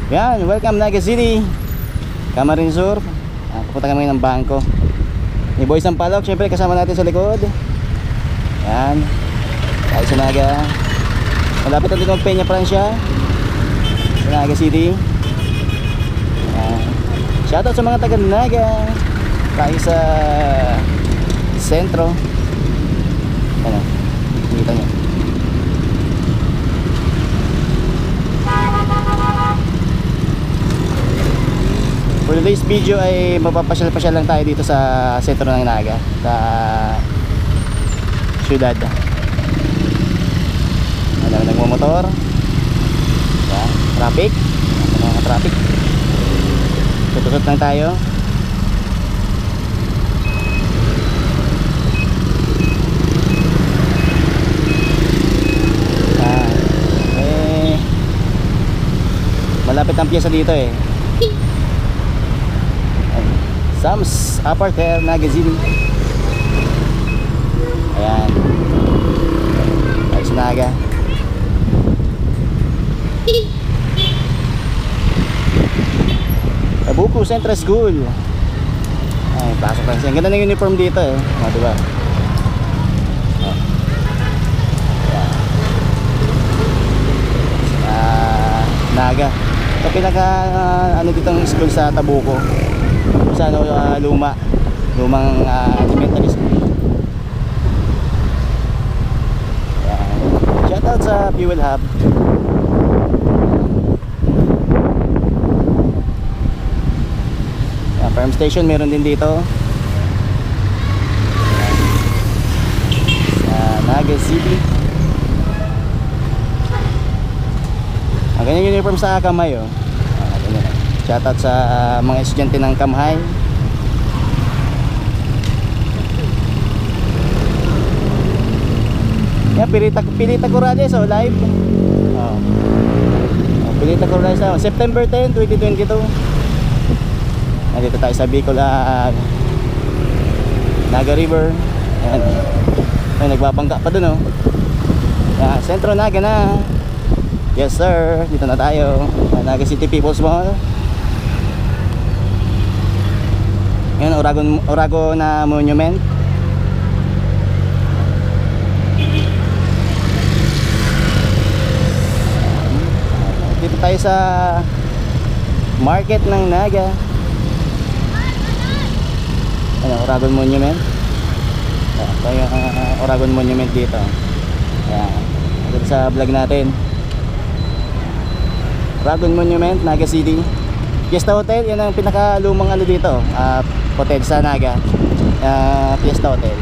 Yan, welcome Naga City, Camarines Sur. Pupunta kami ng bangko ni Boy Sampalok, syempre kasama natin sa likod. Yan, tayo sa Naga. Malapit natin ng Peña Francia sa Naga City. Yan. Shoutout sa mga taga Naga. Tayo sa sentro. Ano, kita nyo. For today's video ay mapapasyal-pasyal lang tayo dito sa sentro ng Naga, sa syudad. Ano naman nagmumotor. Yan, traffic. Mga traffic. Tutusot lang tayo. Malapit ang piyesa dito eh. Sam's Upper Naga City. Ayan, ay sa Naga. Tabuco Central School. Ay, pasok lang siya. Ang ganda ng uniform dito eh. O, diba? Naga. Ito pinaka ano ditong school sa Tabuco. Sa ano, lumang elementary school. Yan. Shoutout sa Fuel Hub. Yan, farm station meron din dito. Sa Naga City. Ganyan yung uniform sa Kamay oh. Shoutout sa mga estudyante ng Kamhay. Yan, Pilita Corrales oh, live. Oh. Pilita Corrales oh. September 10, 2022. Nandito tayo sa Bicol, Naga River. Ayan. Ay, nagbabangka pa dun oh. Yan, sentro Naga na. Yes sir, dito na tayo. Naga City People's Mall. Yan, Oragon na monument. Dito tayo sa market ng Naga. Ano, Oragon Monument. Ito yung Oragon Monument dito. Yan, dito sa vlog natin. Oragon Monument, Naga City. Fiesta Hotel, yan ang pinakalumang ano dito, hotel sa Naga. Fiesta Hotel.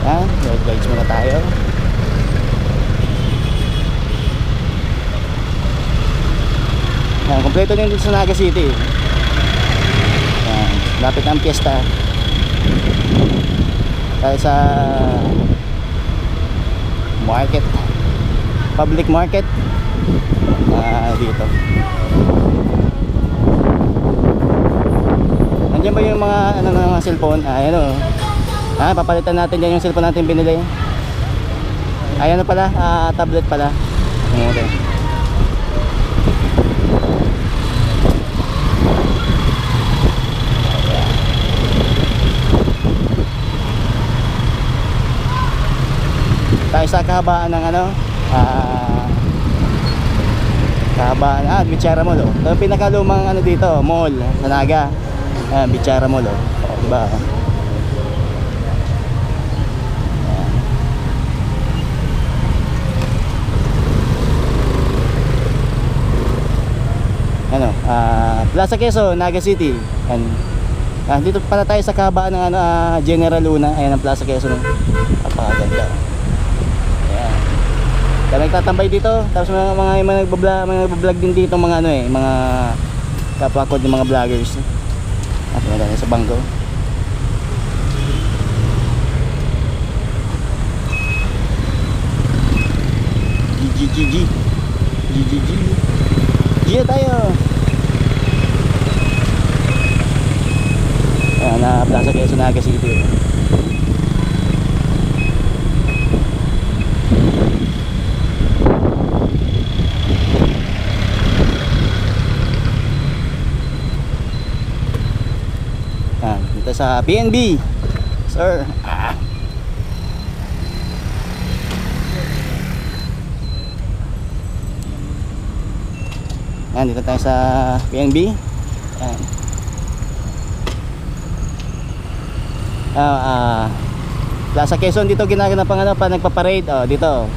Yan, guys muna tayo. Yan, kompleto din dito sa Naga City. Yan, lapit ang piyesta. Tayo sa market, public market dito. Nandiyan ba yung mga ano ng mga cellphone? Ayan o. Papalitan natin dyan yung cellphone natin binili. Ayan na pala, tablet pala. Okay. Tayo sa kahabaan ng ano, kahabaan, Bichara Mall oh. Ito yung pinakalumang ano dito, mall sa Naga. Bichara Mall oh. Diba? Ano, Plaza Quezon, Naga City. Dito pala tayo sa kahabaan ng ano, General Luna. Ayan ang Plaza Quezon. Napakaganda. Kaya nagtatambay dito, tapos mga nagbablog din dito, mga ano mga kapwa ko ng mga vloggers. At mga sa bangko. GG tayo. sa Quezon Naga City. Dito sa PNB sir. Dito tayo sa PNB. Yan. Plaza Quezon dito ginagawa pang ano pa nagpa-parade dito.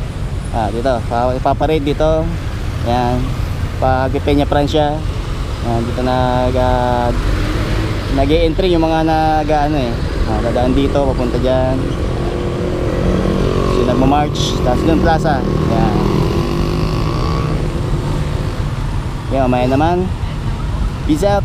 Dito pa-parade dito. Yan. Pag Peña Francia. Yan dito nag-e-entry yung mga dadaan dito papunta diyan. So nagmo-march tapos doon plaza. Yan. Yan mamaya naman. Peace out.